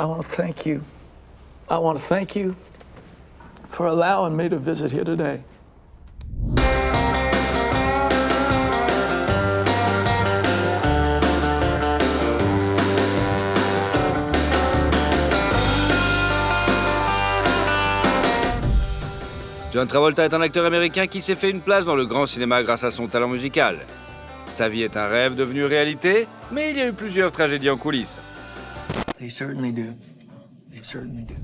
I want to thank you. I want to thank you for allowing me to visit here today. John Travolta est un acteur américain qui s'est fait une place dans le grand cinéma grâce à son talent musical. Sa vie est un rêve devenu réalité, mais il y a eu plusieurs tragédies en coulisses.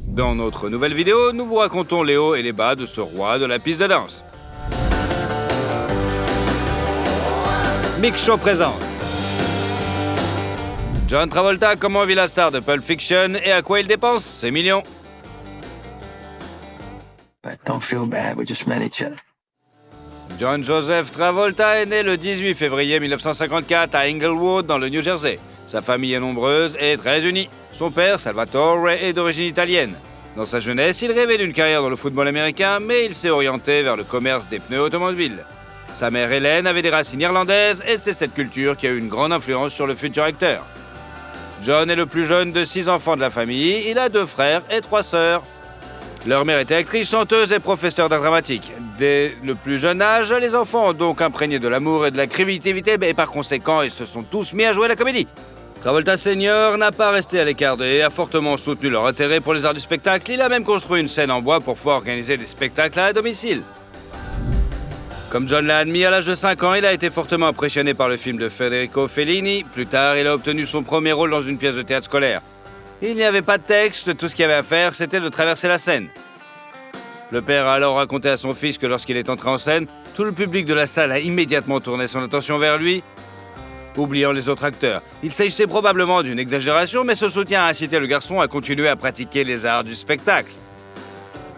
Dans notre nouvelle vidéo, nous vous racontons les hauts et les bas de ce roi de la piste de danse. Big Show présente John Travolta, comment vit la star de Pulp Fiction et à quoi il dépense ses millions. But don't feel bad, we just met each other. John Joseph Travolta est né le 18 février 1954 à Inglewood, dans le New Jersey. Sa famille est nombreuse et très unie. Son père, Salvatore, est d'origine italienne. Dans sa jeunesse, il rêvait d'une carrière dans le football américain, mais il s'est orienté vers le commerce des pneus automobiles. Sa mère, Hélène, avait des racines irlandaises et c'est cette culture qui a eu une grande influence sur le futur acteur. John est le plus jeune de 6 enfants de la famille. Il a 2 frères et 3 sœurs. Leur mère était actrice, chanteuse et professeure d'art dramatique. Dès le plus jeune âge, les enfants ont donc imprégné de l'amour et de la créativité et par conséquent, ils se sont tous mis à jouer la comédie. Travolta Senior n'a pas resté à l'écart et a fortement soutenu leur intérêt pour les arts du spectacle. Il a même construit une scène en bois pour pouvoir organiser des spectacles à domicile. Comme John l'a admis, à l'âge de 5 ans, il a été fortement impressionné par le film de Federico Fellini. Plus tard, il a obtenu son premier rôle dans une pièce de théâtre scolaire. Il n'y avait pas de texte, tout ce qu'il y avait à faire, c'était de traverser la scène. Le père a alors raconté à son fils que lorsqu'il est entré en scène, tout le public de la salle a immédiatement tourné son attention vers lui, oubliant les autres acteurs. Il s'agissait probablement d'une exagération, mais ce soutien a incité le garçon à continuer à pratiquer les arts du spectacle.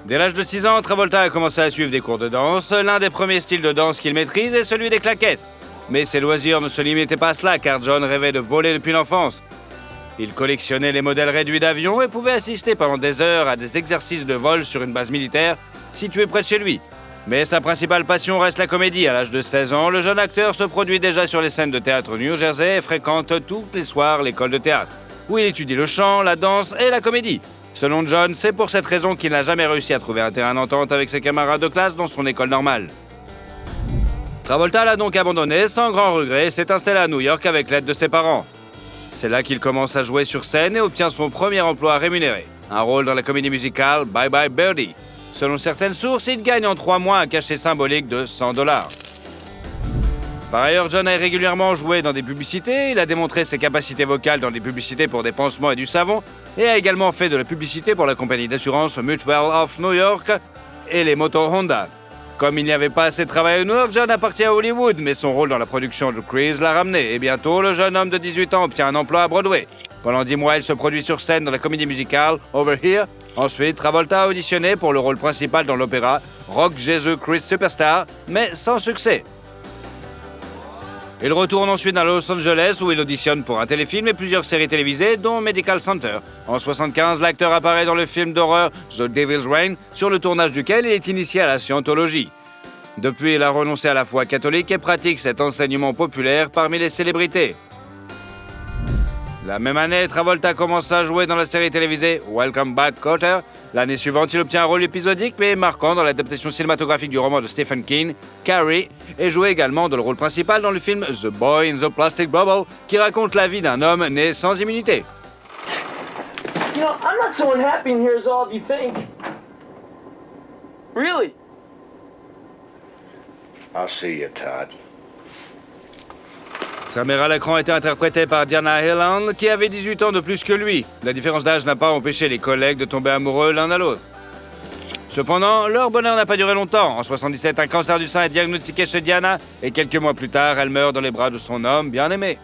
Dès l'âge de 6 ans, Travolta a commencé à suivre des cours de danse. L'un des premiers styles de danse qu'il maîtrise est celui des claquettes. Mais ses loisirs ne se limitaient pas à cela, car John rêvait de voler depuis l'enfance. Il collectionnait les modèles réduits d'avions et pouvait assister pendant des heures à des exercices de vol sur une base militaire située près de chez lui. Mais sa principale passion reste la comédie. À l'âge de 16 ans, le jeune acteur se produit déjà sur les scènes de théâtre au New Jersey et fréquente tous les soirs l'école de théâtre, où il étudie le chant, la danse et la comédie. Selon John, c'est pour cette raison qu'il n'a jamais réussi à trouver un terrain d'entente avec ses camarades de classe dans son école normale. Travolta l'a donc abandonné sans grand regret et s'est installé à New York avec l'aide de ses parents. C'est là qu'il commence à jouer sur scène et obtient son premier emploi rémunéré, un rôle dans la comédie musicale Bye Bye Birdie. Selon certaines sources, il gagne en 3 mois un cachet symbolique de $100. Par ailleurs, John a régulièrement joué dans des publicités, il a démontré ses capacités vocales dans des publicités pour des pansements et du savon, et a également fait de la publicité pour la compagnie d'assurance Mutual of New York et les motos Honda. Comme il n'y avait pas assez de travail à New York, John appartient à Hollywood, mais son rôle dans la production de Grease l'a ramené. Et bientôt, le jeune homme de 18 ans obtient un emploi à Broadway. Pendant 10 mois, il se produit sur scène dans la comédie musicale Over Here. Ensuite, Travolta a auditionné pour le rôle principal dans l'opéra Rock Jesus Christ Superstar, mais sans succès. Il retourne ensuite dans Los Angeles où il auditionne pour un téléfilm et plusieurs séries télévisées, dont Medical Center. En 1975, l'acteur apparaît dans le film d'horreur The Devil's Reign, sur le tournage duquel il est initié à la scientologie. Depuis, il a renoncé à la foi catholique et pratique cet enseignement populaire parmi les célébrités. La même année, Travolta commence à jouer dans la série télévisée Welcome Back, Kotter. L'année suivante, il obtient un rôle épisodique mais marquant dans l'adaptation cinématographique du roman de Stephen King, Carrie, et joue également dans le rôle principal dans le film The Boy in the Plastic Bubble, qui raconte la vie d'un homme né sans immunité. You know, I'm not so unhappy in here as all of you think. Really? I'll see you, Todd. Samira Lacran était interprétée par Diana Hyland, qui avait 18 ans de plus que lui. La différence d'âge n'a pas empêché les collègues de tomber amoureux l'un à l'autre. Cependant, leur bonheur n'a pas duré longtemps. En 1977, un cancer du sein est diagnostiqué chez Diana et quelques mois plus tard, elle meurt dans les bras de son homme bien-aimé.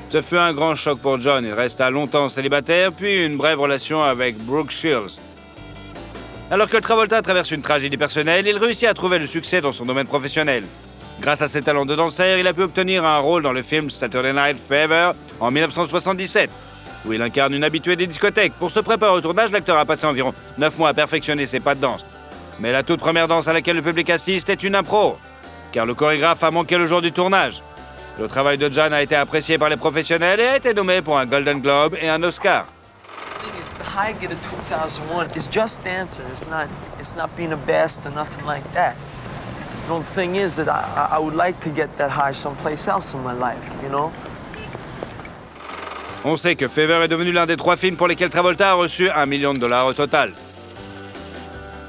Ce fut un grand choc pour John. Il resta longtemps célibataire, puis une brève relation avec Brooke Shields. Alors que Travolta traverse une tragédie personnelle, il réussit à trouver le succès dans son domaine professionnel. Grâce à ses talents de danseur, il a pu obtenir un rôle dans le film Saturday Night Fever en 1977, où il incarne une habituée des discothèques. Pour se préparer au tournage, l'acteur a passé environ 9 mois à perfectionner ses pas de danse. Mais la toute première danse à laquelle le public assiste est une impro, car le chorégraphe a manqué le jour du tournage. Le travail de John a été apprécié par les professionnels et a été nommé pour un Golden Globe et un Oscar. The high I get at 2001 is just dancing. It's not being a best or nothing like that. You know, the thing is that I would like to get that high someplace else in my life, you know? On sait que Fever est devenu l'un des 3 films pour lesquels Travolta a reçu $1 million au total.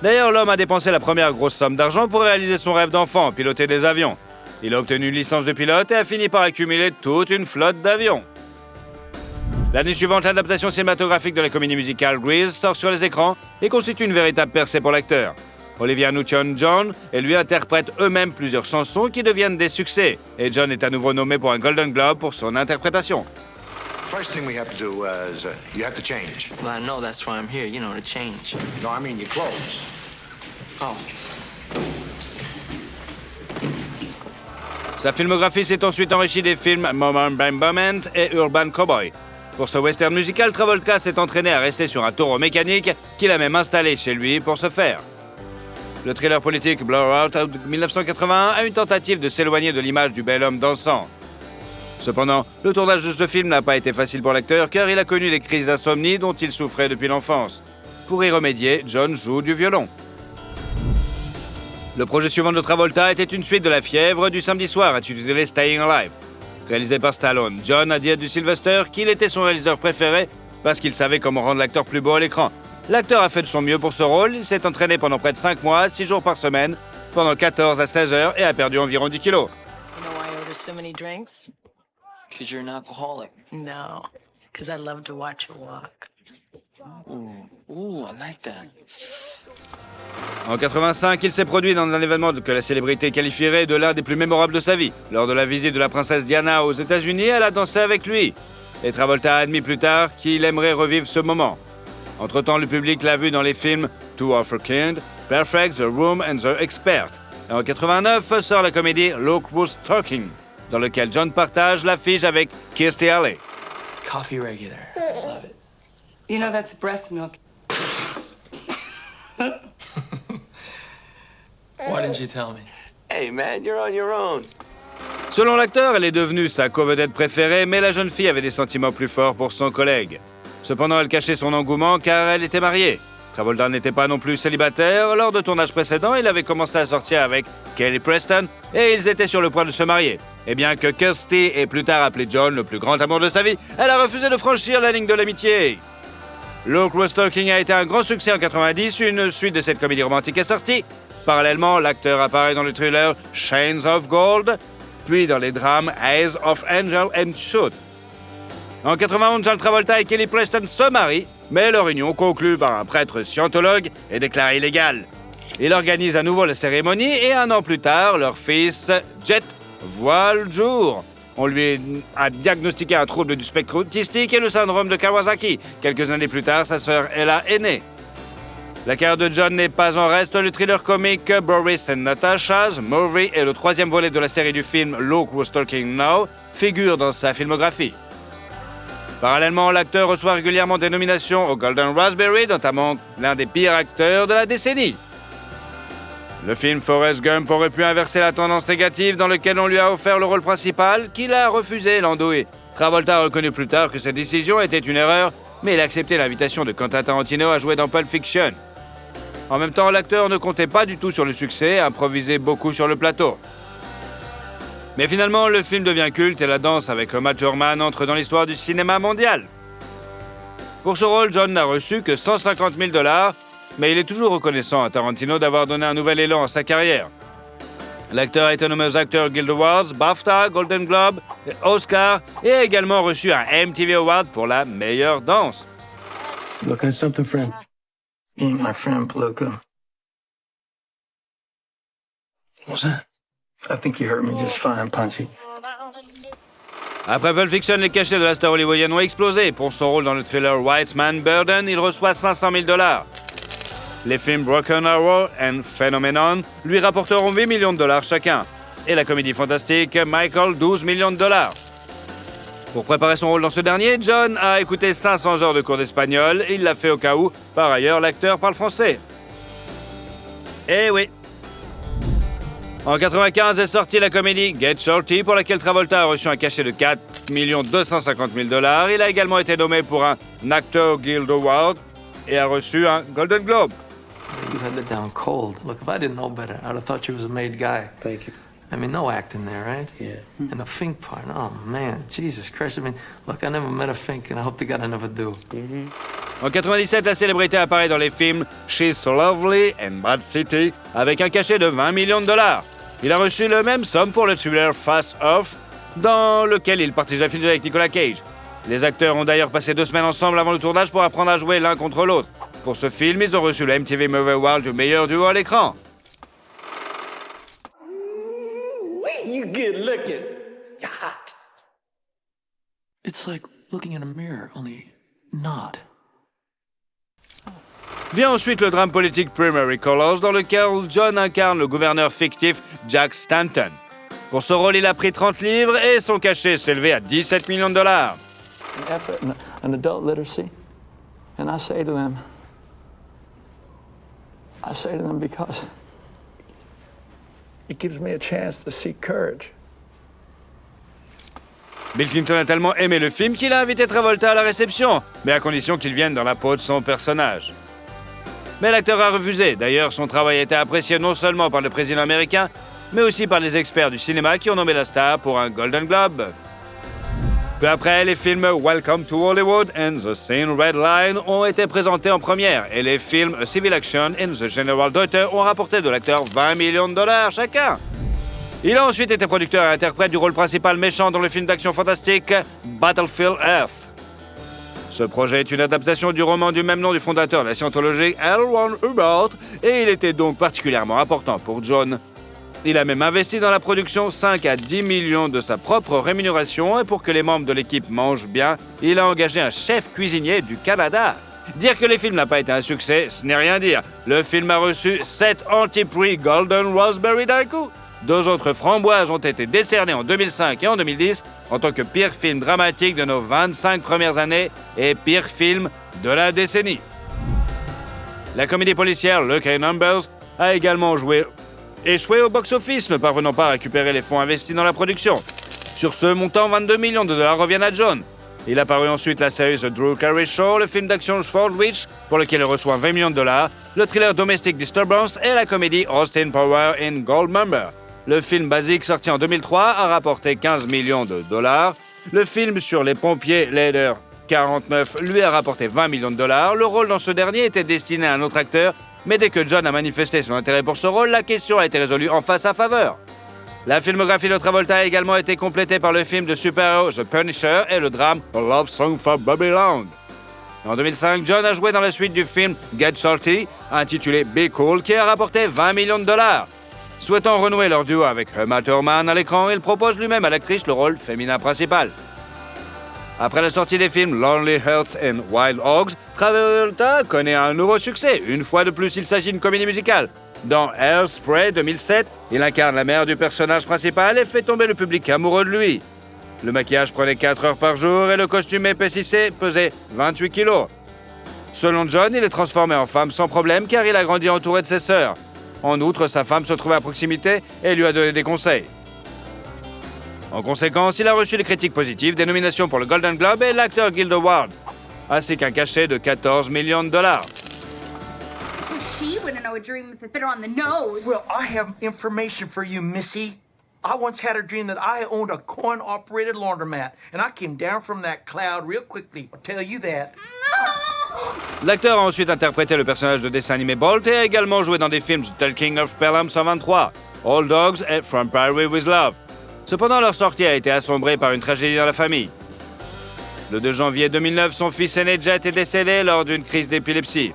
D'ailleurs, l'homme a dépensé la première grosse somme d'argent pour réaliser son rêve d'enfant, piloter des avions. Il a obtenu une licence de pilote et a fini par accumuler toute une flotte d'avions. L'année suivante, l'adaptation cinématographique de la comédie musicale Grease sort sur les écrans et constitue une véritable percée pour l'acteur. Olivia Newton-John et lui interprètent eux-mêmes plusieurs chansons qui deviennent des succès, et John est à nouveau nommé pour un Golden Globe pour son interprétation. First thing we have to do is you have to change. Well, I know that's why I'm here, you know, to change. No, I mean your clothes. Oh. Sa filmographie s'est ensuite enrichie des films Moment Bombament et Urban Cowboy. Pour ce western musical, Travolta s'est entraîné à rester sur un taureau mécanique qu'il a même installé chez lui pour ce faire. Le thriller politique Blowout de 1981 a une tentative de s'éloigner de l'image du bel homme dansant. Cependant, le tournage de ce film n'a pas été facile pour l'acteur car il a connu des crises d'insomnie dont il souffrait depuis l'enfance. Pour y remédier, John joue du violon. Le projet suivant de Travolta était une suite de La Fièvre du samedi soir, intitulé Staying Alive. Réalisé par Stallone, John a dit à du Sylvester qu'il était son réalisateur préféré parce qu'il savait comment rendre l'acteur plus beau à l'écran. L'acteur a fait de son mieux pour ce rôle, il s'est entraîné pendant près de 5 mois, 6 jours par semaine, pendant 14 à 16 heures et a perdu environ 10 kilos. You know why I order so many drinks? Because you're an alcoholic. No, because I love to watch you walk. Ooh, I like that. En 85, il s'est produit dans un événement que la célébrité qualifierait de l'un des plus mémorables de sa vie. Lors de la visite de la princesse Diana aux États-Unis, elle a dansé avec lui. Et Travolta a admis plus tard qu'il aimerait revivre ce moment. Entre-temps, le public l'a vu dans les films Two of a Kind, Perfect, The Room and The Expert. Et en 89 sort la comédie Look Who's Talking, dans lequel John partage l'affiche avec Kirstie Alley. Coffee regular. Love it. You know that's breast milk. Why didn't you tell me? Hey, man, you're on your own. Selon l'acteur, elle est devenue sa co-vedette préférée, mais la jeune fille avait des sentiments plus forts pour son collègue. Cependant, elle cachait son engouement car elle était mariée. Travolta n'était pas non plus célibataire. Lors de tournages précédents, il avait commencé à sortir avec Kelly Preston et ils étaient sur le point de se marier. Et bien que Kirstie ait plus tard appelé John le plus grand amour de sa vie, elle a refusé de franchir la ligne de l'amitié. Look Who's Talking a été un grand succès en 90, une suite de cette comédie romantique est sortie. Parallèlement, l'acteur apparaît dans le thriller Chains of Gold, puis dans les drames Eyes of Angel and Shoot. En 91, John Travolta et Kelly Preston se marient, mais leur union, conclue par un prêtre scientologue, est déclarée illégale. Il organise à nouveau la cérémonie et 1 an plus tard, leur fils, Jet, voit le jour. On lui a diagnostiqué un trouble du spectre autistique et le syndrome de Kawasaki. Quelques années plus tard, sa sœur Ella est née. La carrière de John n'est pas en reste. Le thriller comique Boris and Natasha's Movie et le 3e volet de la série du film Look Who's Talking Now figurent dans sa filmographie. Parallèlement, l'acteur reçoit régulièrement des nominations au Golden Raspberry, notamment l'un des pires acteurs de la décennie. Le film Forrest Gump aurait pu inverser la tendance négative dans lequel on lui a offert le rôle principal, qu'il a refusé l'andouille. Travolta a reconnu plus tard que cette décision était une erreur, mais il a accepté l'invitation de Quentin Tarantino à jouer dans Pulp Fiction. En même temps, l'acteur ne comptait pas du tout sur le succès, improvisait beaucoup sur le plateau. Mais finalement, le film devient culte et la danse avec Uma Thurman entre dans l'histoire du cinéma mondial. Pour ce rôle, John n'a reçu que $150 000, mais il est toujours reconnaissant à Tarantino d'avoir donné un nouvel élan à sa carrière. L'acteur a été nommé aux Actors Guild Awards, BAFTA, Golden Globe et Oscar et a également reçu un MTV Award pour la meilleure danse. Looking at something, friend? My friend Pluka. What's that? I think you heard me just fine, Punchy. Après Pulp Fiction, les cachets de la star hollywoodienne ont explosé. Pour son rôle dans le thriller White Man Burden, il reçoit $500 000. Les films Broken Arrow et Phenomenon lui rapporteront $8 millions chacun. Et la comédie fantastique Michael, $12 millions. Pour préparer son rôle dans ce dernier, John a écouté 500 heures de cours d'espagnol. Il l'a fait au cas où, par ailleurs, l'acteur parle français. Eh oui. En 1995 est sortie la comédie Get Shorty, pour laquelle Travolta a reçu un cachet de 4 250 000 $. Il a également été nommé pour un Actor Guild Award et a reçu un Golden Globe. You had it down cold. Look, if I didn't know better, I'd have thought you was a made guy. Thank you. I mean, no acting there, right? Yeah. And the Fink part, oh man, Jesus Christ. I mean, look, I never met a Fink, and I hope to God I never do. En 1997, la célébrité apparaît dans les films She's So Lovely and Bad City avec un cachet de 20 millions de $. Il a reçu la même somme pour le thriller Face Off, dans lequel il partage l'affiche avec Nicolas Cage. Les acteurs ont d'ailleurs passé 2 semaines ensemble avant le tournage pour apprendre à jouer l'un contre l'autre. Pour ce film, ils ont reçu le MTV Movie Award du meilleur duo à l'écran. You good looking. You're hot. It's like looking in a mirror, only not. Vient ensuite le drame politique Primary Colors, dans lequel John incarne le gouverneur fictif Jack Stanton. Pour ce rôle, il a pris 30 livres et son cachet s'élevait à 17 millions de $. An effort in an adult literacy. And I say to them because it gives me a chance to see courage. Bill Clinton a tellement aimé le film qu'il a invité Travolta à la réception, mais à condition qu'il vienne dans la peau de son personnage. Mais l'acteur a refusé. D'ailleurs, son travail a été apprécié non seulement par le président américain, mais aussi par les experts du cinéma qui ont nommé la star pour un Golden Globe. Peu après, les films Welcome to Hollywood et The Thin Red Line ont été présentés en première, et les films A Civil Action et The General Daughter ont rapporté de l'acteur 20 millions de $ chacun. Il a ensuite été producteur et interprète du rôle principal méchant dans le film d'action fantastique Battlefield Earth. Ce projet est une adaptation du roman du même nom du fondateur de la scientologie L. Ron Hubbard, et il était donc particulièrement important pour John. Il a même investi dans la production 5 à 10 millions de sa propre rémunération, et pour que les membres de l'équipe mangent bien, il a engagé un chef cuisinier du Canada. Dire que le film n'a pas été un succès, ce n'est rien dire. Le film a reçu 7 anti-prix Golden Raspberry d'un coup. 2 autres framboises ont été décernées en 2005 et en 2010 en tant que pire film dramatique de nos 25 premières années et pire film de la décennie. La comédie policière Lucky Numbers a également échoué au box-office, ne parvenant pas à récupérer les fonds investis dans la production. Sur ce montant, 22 millions de $ reviennent à John. Il a paru ensuite la série The Drew Carey Show, le film d'action Fort Witch, pour lequel il reçoit 20 millions de $, le thriller Domestic Disturbance et la comédie Austin Power in Goldmember. Le film basique sorti en 2003 a rapporté 15 millions de $. Le film sur les pompiers Leader 49 lui a rapporté 20 millions de $. Le rôle dans ce dernier était destiné à un autre acteur, mais dès que John a manifesté son intérêt pour ce rôle, la question a été résolue en sa faveur. La filmographie de Travolta a également été complétée par le film de super-héros The Punisher et le drame A Love Song for Bobby Long. En 2005, John a joué dans la suite du film Get Shorty, intitulé Be Cool, qui a rapporté 20 millions de $. Souhaitant renouer leur duo avec Uma Thurman à l'écran, il propose lui-même à l'actrice le rôle féminin principal. Après la sortie des films Lonely Hearts and Wild Hogs, Travolta connaît un nouveau succès. Une fois de plus, il s'agit d'une comédie musicale. Dans Hairspray 2007, il incarne la mère du personnage principal et fait tomber le public amoureux de lui. Le maquillage prenait 4 heures par jour et le costume épaississé pesait 28 kilos. Selon John, il est transformé en femme sans problème car il a grandi entouré de ses sœurs. En outre, sa femme se trouvait à proximité et lui a donné des conseils. En conséquence, il a reçu des critiques positives, des nominations pour le Golden Globe et l'Actor Guild Award, ainsi qu'un cachet de 14 millions de $. She wouldn't know a dream if it bit her on the nose. Well, I have information for you, Missy. I once had a dream that I owned a coin-operated laundromat, and I came down from that cloud real quickly. I'll tell you that. L'acteur a ensuite interprété le personnage de dessin animé Bolt et a également joué dans des films The Talking of Pelham 123, All Dogs et From Prairie with Love. Cependant, leur sortie a été assombrée par une tragédie dans la famille. Le 2 janvier 2009, son fils aîné Jet est décédé lors d'une crise d'épilepsie.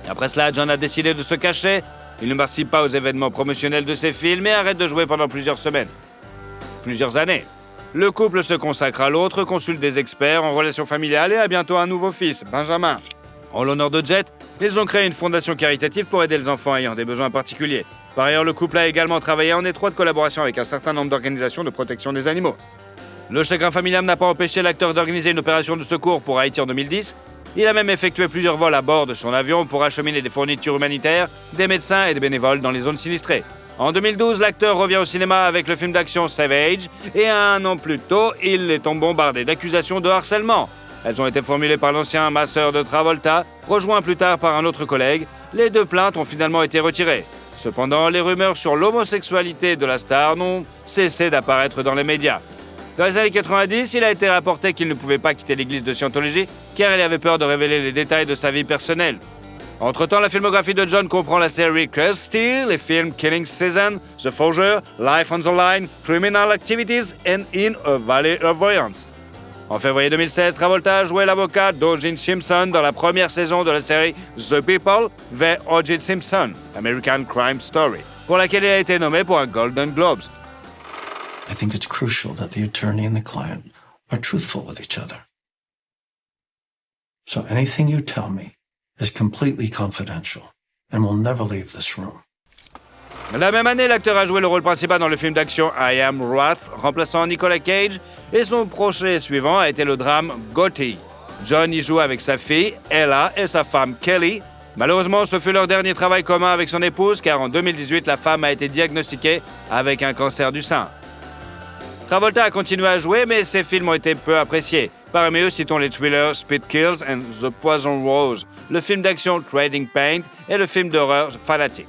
Après cela, John a décidé de se cacher. Il ne participe pas aux événements promotionnels de ses films et arrête de jouer pendant plusieurs années. Le couple se consacre à l'autre, consulte des experts en relations familiales et a bientôt un nouveau fils, Benjamin. En l'honneur de Jet, ils ont créé une fondation caritative pour aider les enfants ayant des besoins particuliers. Par ailleurs, le couple a également travaillé en étroite collaboration avec un certain nombre d'organisations de protection des animaux. Le chagrin familial n'a pas empêché l'acteur d'organiser une opération de secours pour Haïti en 2010. Il a même effectué plusieurs vols à bord de son avion pour acheminer des fournitures humanitaires, des médecins et des bénévoles dans les zones sinistrées. En 2012, l'acteur revient au cinéma avec le film d'action Savage, et un an plus tôt, il est bombardé d'accusations de harcèlement. Elles ont été formulées par l'ancien masseur de Travolta, rejoint plus tard par un autre collègue. Les 2 plaintes ont finalement été retirées. Cependant, les rumeurs sur l'homosexualité de la star n'ont cessé d'apparaître dans les médias. Dans les années 90, il a été rapporté qu'il ne pouvait pas quitter l'église de Scientology car il avait peur de révéler les détails de sa vie personnelle. Entre-temps, la filmographie de John comprend la série Kirstie, les films Killing Season, The Forger, Life on the Line, Criminal Activities and In a Valley of Violence. En février 2016, Travolta a joué l'avocat d'O.J. Simpson dans la première saison de la série The People, The O.J. Simpson, American Crime Story, pour laquelle il a été nommé pour un Golden Globes. I think it's crucial that the attorney and the client are truthful with each other. So anything you tell me is completely confidential and will never leave this room. La même année, l'acteur a joué le rôle principal dans le film d'action I Am Wrath, remplaçant Nicolas Cage, et son projet suivant a été le drame Gotti. John y joue avec sa fille, Ella, et sa femme, Kelly. Malheureusement, ce fut leur dernier travail commun avec son épouse, car en 2018, la femme a été diagnostiquée avec un cancer du sein. Travolta a continué à jouer, mais ses films ont été peu appréciés. Parmi eux, citons les thrillers Speed Kills and The Poison Rose, le film d'action Trading Paint et le film d'horreur Fanatic.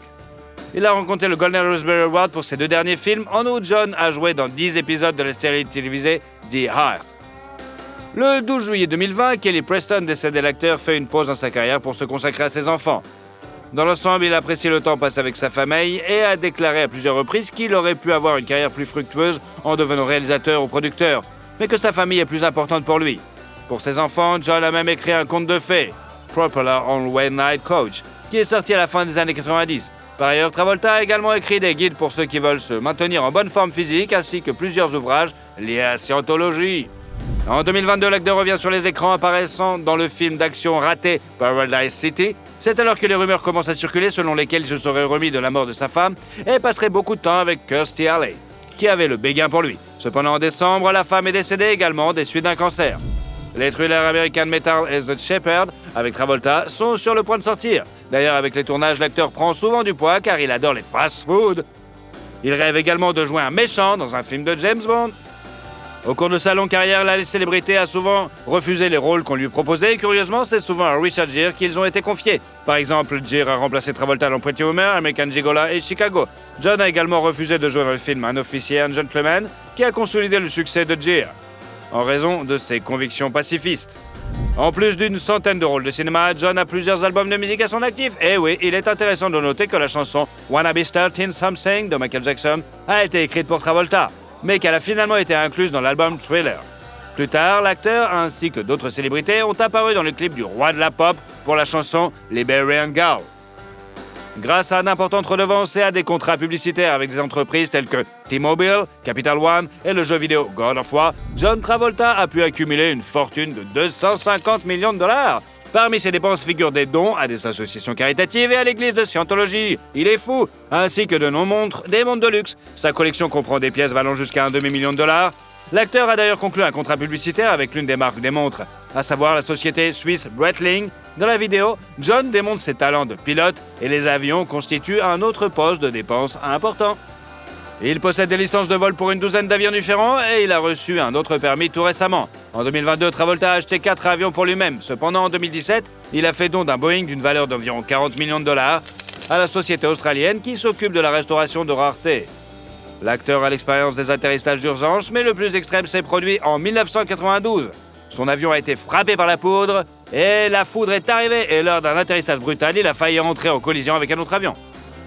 Il a rencontré le Golden Raspberry Award pour ses 2 derniers films. En outre, John a joué dans 10 épisodes de la série télévisée The Heart. Le 12 juillet 2020, Kelly Preston, décédé l'acteur, fait une pause dans sa carrière pour se consacrer à ses enfants. Dans l'ensemble, il apprécie le temps passé avec sa famille et a déclaré à plusieurs reprises qu'il aurait pu avoir une carrière plus fructueuse en devenant réalisateur ou producteur, mais que sa famille est plus importante pour lui. Pour ses enfants, John a même écrit un conte de fées, Propeller on Way Night Coach, qui est sorti à la fin des années 90. Par ailleurs, Travolta a également écrit des guides pour ceux qui veulent se maintenir en bonne forme physique, ainsi que plusieurs ouvrages liés à la Scientologie. En 2022, l'acteur revient sur les écrans apparaissant dans le film d'action raté Paradise City. C'est alors que les rumeurs commencent à circuler selon lesquelles il se serait remis de la mort de sa femme et passerait beaucoup de temps avec Kirstie Alley, qui avait le béguin pour lui. Cependant, en décembre, la femme est décédée également des suites d'un cancer. Les thrillers American Metal et The Shepherd, avec Travolta, sont sur le point de sortir. D'ailleurs, avec les tournages, l'acteur prend souvent du poids car il adore les fast-food. Il rêve également de jouer un méchant dans un film de James Bond. Au cours de sa longue carrière, la célébrité a souvent refusé les rôles qu'on lui proposait et curieusement, c'est souvent à Richard Gere qu'ils ont été confiés. Par exemple, Gere a remplacé Travolta dans Pretty Woman, American Gigolo et Chicago. John a également refusé de jouer dans le film Un officier, un gentleman, qui a consolidé le succès de Gere, en raison de ses convictions pacifistes. En plus d'une centaine de rôles de cinéma, John a plusieurs albums de musique à son actif. Et oui, il est intéressant de noter que la chanson Wanna Be Starting Something de Michael Jackson a été écrite pour Travolta, mais qu'elle a finalement été incluse dans l'album Thriller. Plus tard, l'acteur ainsi que d'autres célébrités ont apparu dans le clip du roi de la pop pour la chanson Liberian Girl. Grâce à d'importantes redevances et à des contrats publicitaires avec des entreprises telles que T-Mobile, Capital One et le jeu vidéo God of War, John Travolta a pu accumuler une fortune de 250 millions de dollars. Parmi ses dépenses figurent des dons à des associations caritatives et à l'église de Scientology. Il est fou, ainsi que de non-montres, des montres de luxe. Sa collection comprend des pièces valant jusqu'à un demi-million de dollars. L'acteur a d'ailleurs conclu un contrat publicitaire avec l'une des marques des montres, à savoir la société suisse Breitling. Dans la vidéo, John démontre ses talents de pilote et les avions constituent un autre poste de dépense important. Il possède des licences de vol pour une douzaine d'avions différents et il a reçu un autre permis tout récemment. En 2022, Travolta a acheté 4 avions pour lui-même. Cependant, en 2017, il a fait don d'un Boeing d'une valeur d'environ 40 millions de dollars à la société australienne qui s'occupe de la restauration de rareté. L'acteur a l'expérience des atterrissages d'urgence, mais le plus extrême s'est produit en 1992. Son avion a été frappé par la poudre et la foudre est arrivée et lors d'un atterrissage brutal, il a failli entrer en collision avec un autre avion.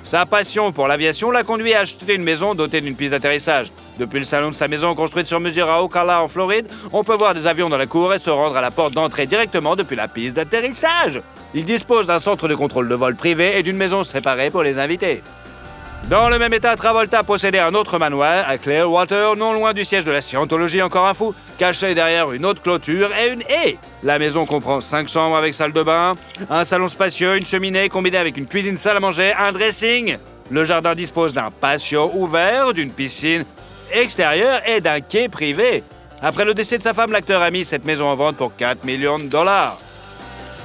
Sa passion pour l'aviation l'a conduit à acheter une maison dotée d'une piste d'atterrissage. Depuis le salon de sa maison construite sur mesure à Ocala en Floride, on peut voir des avions dans la cour et se rendre à la porte d'entrée directement depuis la piste d'atterrissage. Il dispose d'un centre de contrôle de vol privé et d'une maison séparée pour les invités. Dans le même état, Travolta possédait un autre manoir à Clearwater, non loin du siège de la Scientology, encore un fou, caché derrière une haute clôture et une haie. La maison comprend 5 chambres avec salle de bain, un salon spacieux, une cheminée combinée avec une cuisine salle à manger, un dressing. Le jardin dispose d'un patio ouvert, d'une piscine extérieure et d'un quai privé. Après le décès de sa femme, l'acteur a mis cette maison en vente pour 4 millions de dollars.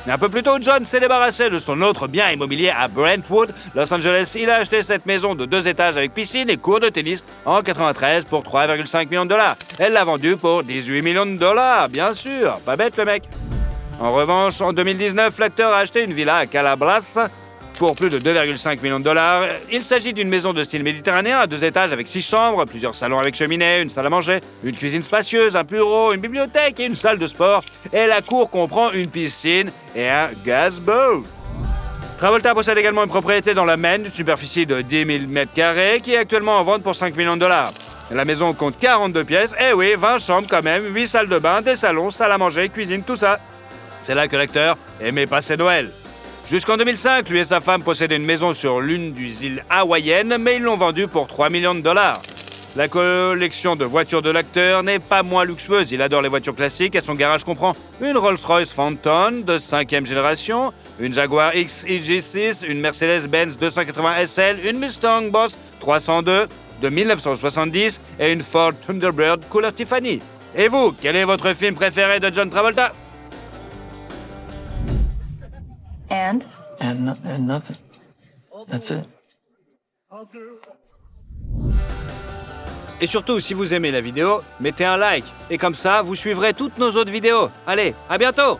Un peu plus tôt, John s'est débarrassé de son autre bien immobilier à Brentwood, Los Angeles. Il a acheté cette maison de 2 étages avec piscine et cours de tennis en 93 pour 3,5 millions de dollars. Elle l'a vendue pour 18 millions de dollars, bien sûr. Pas bête le mec. En revanche, en 2019, l'acteur a acheté une villa à Calabras pour plus de 2,5 millions de dollars. Il s'agit d'une maison de style méditerranéen à 2 étages avec 6 chambres, plusieurs salons avec cheminée, une salle à manger, une cuisine spacieuse, un bureau, une bibliothèque et une salle de sport. Et la cour comprend une piscine et un gazebo. Travolta possède également une propriété dans la Maine d'une superficie de 10 000 m² qui est actuellement en vente pour 5 millions de dollars. La maison compte 42 pièces, et oui, 20 chambres quand même, 8 salles de bain, des salons, salle à manger, cuisine, tout ça. C'est là que l'acteur aimait passer Noël. Jusqu'en 2005, lui et sa femme possédaient une maison sur l'une des îles hawaïennes, mais ils l'ont vendue pour 3 millions de dollars. La collection de voitures de l'acteur n'est pas moins luxueuse. Il adore les voitures classiques et son garage comprend une Rolls-Royce Phantom de 5e génération, une Jaguar XEG6, une Mercedes-Benz 280 SL, une Mustang Boss 302 de 1970 et une Ford Thunderbird couleur Tiffany. Et vous, quel est votre film préféré de John Travolta? And? And nothing. That's it. Et surtout, si vous aimez la vidéo, mettez un like. Et comme ça, vous suivrez toutes nos autres vidéos. Allez, à bientôt!